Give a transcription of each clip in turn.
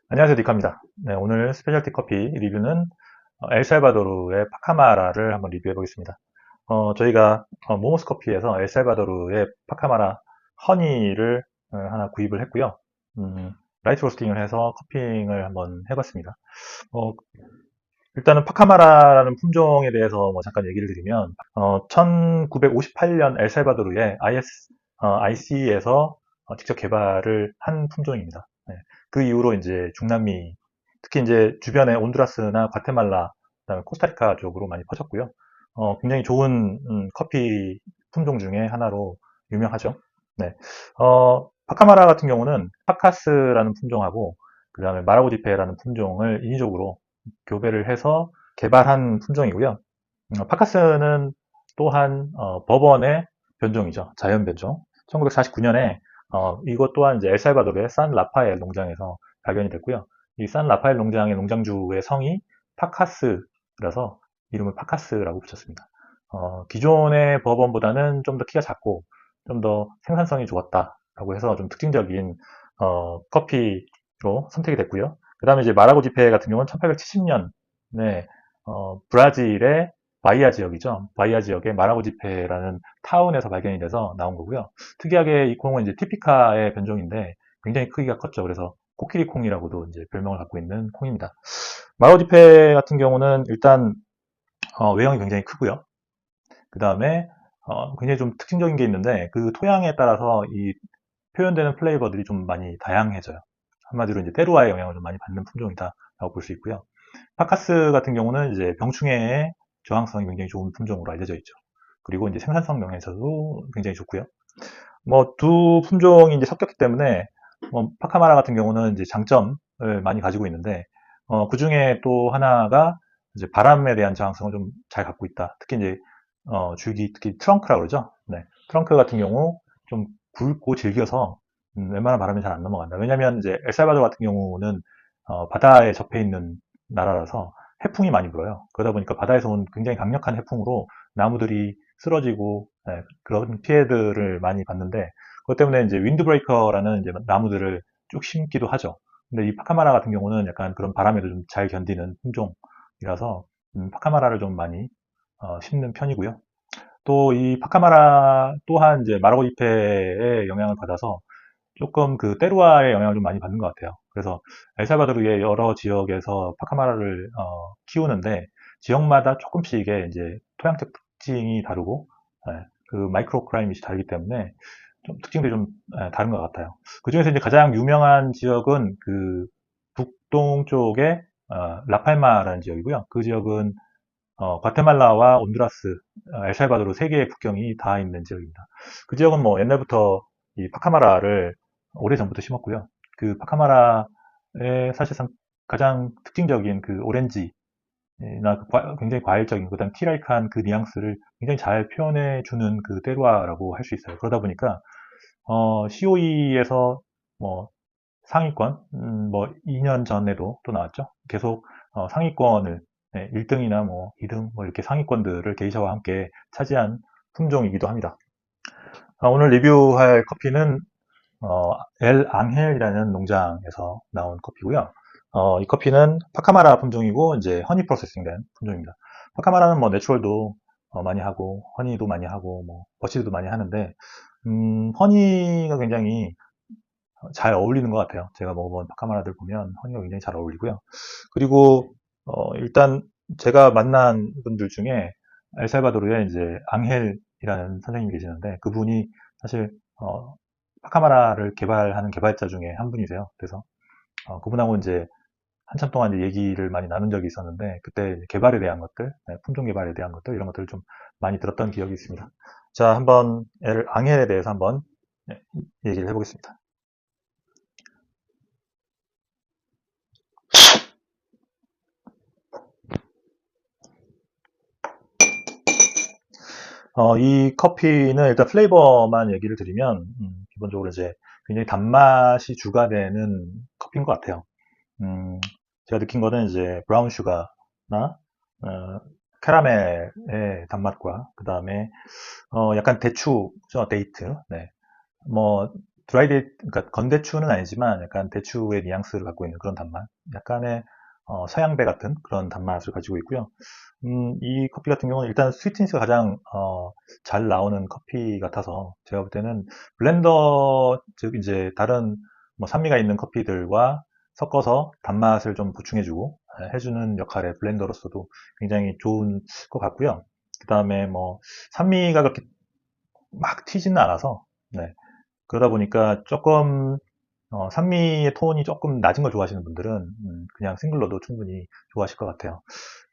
안녕하세요, 니카입니다. 네, 오늘 스페셜티 커피 리뷰는 엘살바도르의 파카마라를 한번 리뷰해 보겠습니다. 저희가 모모스 커피에서 엘살바도르의 파카마라 허니를 하나 구입을 했고요. 라이트 로스팅을 해서 커핑을 한번 해봤습니다. 일단은 파카마라라는 품종에 대해서 잠깐 얘기를 드리면 1958년 엘살바도르의 IC에서 직접 개발을 한 품종입니다. 네, 그 이후로 이제 중남미, 특히 이제 주변에 온두라스나 과테말라, 그다음에 코스타리카 쪽으로 많이 퍼졌고요. 굉장히 좋은 커피 품종 중에 하나로 유명하죠. 네. 파카마라 같은 경우는 파카스라는 품종하고 그다음에 마라고디페라는 품종을 인위적으로 교배를 해서 개발한 품종이고요. 파카스는 또한 버번의 변종이죠. 자연 변종. 1949년에 이것 또한 이제 엘살바도르의 산 라파엘 농장에서 발견이 됐고요. 이 산 라파엘 농장의 농장주의 성이 파카스라서 이름을 파카스라고 붙였습니다. 기존의 버번보다는 좀 더 키가 작고 좀 더 생산성이 좋았다라고 해서 좀 특징적인 커피로 선택이 됐고요. 그 다음에 이제 마라고지페 같은 경우는 1870년에 브라질의 바이아 지역이죠. 바이아 지역의 마라고지페라는 타운에서 발견이 돼서 나온 거고요. 특이하게 이 콩은 이제 티피카의 변종인데 굉장히 크기가 컸죠. 그래서 코끼리 콩이라고도 이제 별명을 갖고 있는 콩입니다. 마라고지페 같은 경우는 일단 외형이 굉장히 크고요. 그 다음에 굉장히 좀 특징적인 게 있는데 그 토양에 따라서 이 표현되는 플레이버들이 좀 많이 다양해져요. 한마디로 이제 때루와의 영향을 좀 많이 받는 품종이다라고 볼 수 있고요. 파카스 같은 경우는 이제 병충해의 저항성이 굉장히 좋은 품종으로 알려져 있죠. 그리고 이제 생산성 면에서도 굉장히 좋고요. 두 품종이 이제 섞였기 때문에 파카마라 같은 경우는 이제 장점을 많이 가지고 있는데 그 중에 또 하나가 이제 바람에 대한 저항성을 좀 잘 갖고 있다. 특히 이제 줄기, 특히 트렁크라고 그러죠. 네. 트렁크 같은 경우 좀 굵고 질겨서 웬만한 바람이 잘 안 넘어간다. 왜냐하면 이제 엘살바도르 같은 경우는 바다에 접해 있는 나라라서 해풍이 많이 불어요. 그러다 보니까 바다에서 온 굉장히 강력한 해풍으로 나무들이 쓰러지고 그런 피해들을 많이 받는데 그것 때문에 이제 윈드브레이커라는 이제 나무들을 쭉 심기도 하죠. 근데 이 파카마라 같은 경우는 약간 그런 바람에도 좀 잘 견디는 품종이라서 파카마라를 좀 많이 심는 편이고요. 또 이 파카마라 또한 이제 마라고이페의 영향을 받아서 조금 그 때루와의 영향을 좀 많이 받는 것 같아요. 그래서 엘살바도르의 여러 지역에서 파카마라를 키우는데 지역마다 조금씩의 이제 토양적 특징이 다르고 그 마이크로 클라이밋이 다르기 때문에 좀 특징들이 좀 다른 것 같아요. 그 중에서 이제 가장 유명한 지역은 그 북동 쪽에 라팔마라는 지역이고요. 그 지역은 과테말라와 온두라스, 엘살바도르 세 개의 국경이 닿아 있는 지역입니다. 그 지역은 뭐 옛날부터 이 파카마라를 오래전부터 심었고요. 그 파카마라의 사실상 가장 특징적인 그 오렌지나 굉장히 과일적인 그다음 티라이크한 그 뉘앙스를 굉장히 잘 표현해 주는 그 때루아라고 할 수 있어요. 그러다 보니까 COE에서 뭐 상위권, 뭐 2년 전에도 또 나왔죠. 계속 상위권을 1등이나 뭐 2등 뭐 이렇게 상위권들을 게이샤와 함께 차지한 품종이기도 합니다. 오늘 리뷰할 커피는 엘 앙헬이라는 농장에서 나온 커피고요. 이 커피는 파카마라 품종이고 이제 허니 프로세싱된 품종입니다. 파카마라는 뭐 내추럴도 많이 하고 허니도 많이 하고 뭐 버시드도 많이 하는데 허니가 굉장히 잘 어울리는 것 같아요. 제가 먹어본 파카마라들 보면 허니가 굉장히 잘 어울리고요. 그리고 일단 제가 만난 분들 중에 엘살바도르에 이제 앙헬이라는 선생님이 계시는데 그분이 사실 파카마라를 개발하는 개발자 중에 한 분이세요. 그래서 그분하고 이제 한참 동안 이제 얘기를 많이 나눈 적이 있었는데 그때 개발에 대한 것들, 품종 개발에 대한 것들 이런 것들을 좀 많이 들었던 기억이 있습니다. 자, 한번 앙헬에 대해서 한번 얘기를 해보겠습니다. 이 커피는 일단 플레이버만 얘기를 드리면, 기본적으로 이제 굉장히 단맛이 주가 되는 커피인 것 같아요. 제가 느낀 거는 이제 브라운 슈가나, 캐러멜의 단맛과, 그 다음에, 약간 대추죠, 데이트. 네. 뭐, 드라이 데이트, 그러니까 건대추는 아니지만 약간 대추의 뉘앙스를 갖고 있는 그런 단맛. 약간의, 서양배 같은 그런 단맛을 가지고 있고요. 이 커피 같은 경우는 일단 스위트니스가 가장 잘 나오는 커피 같아서 제가 볼 때는 블렌더 즉 이제 다른 뭐 산미가 있는 커피들과 섞어서 단맛을 좀 보충해주고 해주는 역할의 블렌더로서도 굉장히 좋은 것 같고요. 그 다음에 뭐 산미가 그렇게 막 튀지는 않아서 네. 그러다 보니까 조금 산미의 톤이 조금 낮은 걸 좋아하시는 분들은 그냥 싱글로도 충분히 좋아하실 것 같아요.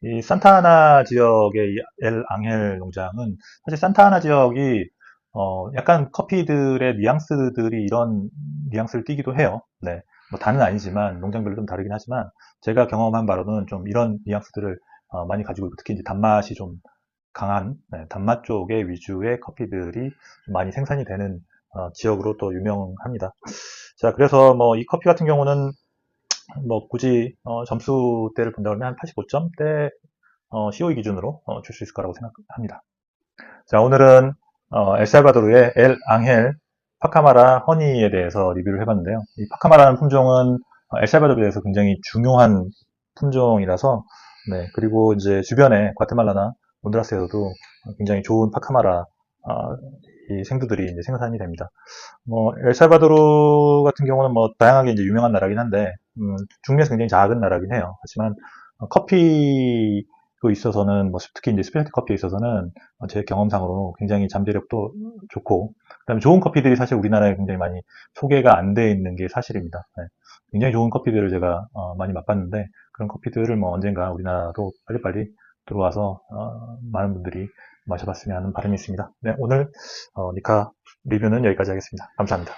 이 산타하나 지역의 이 엘 앙헬 농장은 사실 산타하나 지역이 약간 커피들의 뉘앙스들이 이런 뉘앙스를 띠기도 해요. 네. 뭐 다는 아니지만 농장별로 좀 다르긴 하지만 제가 경험한 바로는 좀 이런 뉘앙스들을 많이 가지고 있고 특히 이제 단맛이 좀 강한 네, 단맛 쪽의 위주의 커피들이 좀 많이 생산이 되는 지역으로 또 유명합니다. 자, 그래서 뭐 이 커피 같은 경우는 뭐 굳이 점수대를 본다고 하면 한 85점대 COE 기준으로 줄 수 있을 거라고 생각합니다. 자, 오늘은 엘살바도르의 엘 앙헬 파카마라 허니에 대해서 리뷰를 해봤는데요. 이 파카마라는 품종은 엘살바도르에서 굉장히 중요한 품종이라서 네, 그리고 이제 주변에 과테말라나 온두라스에서도 굉장히 좋은 파카마라 이 생두들이 이제 생산이 됩니다. 뭐 엘살바도르 같은 경우는 뭐 다양하게 이제 유명한 나라긴 한데 중미에서 굉장히 작은 나라긴 해요. 하지만 커피로 있어서는 뭐 특히 이제 스페셜티 커피에 있어서는 제 경험상으로 굉장히 잠재력도 좋고 그다음에 좋은 커피들이 사실 우리나라에 굉장히 많이 소개가 안 돼 있는 게 사실입니다. 네. 굉장히 좋은 커피들을 제가 많이 맛봤는데 그런 커피들을 뭐 언젠가 우리나라도 빨리빨리 들어와서 많은 분들이 마셔봤으면 하는 바람이 있습니다. 네, 오늘 니카 리뷰는 여기까지 하겠습니다. 감사합니다.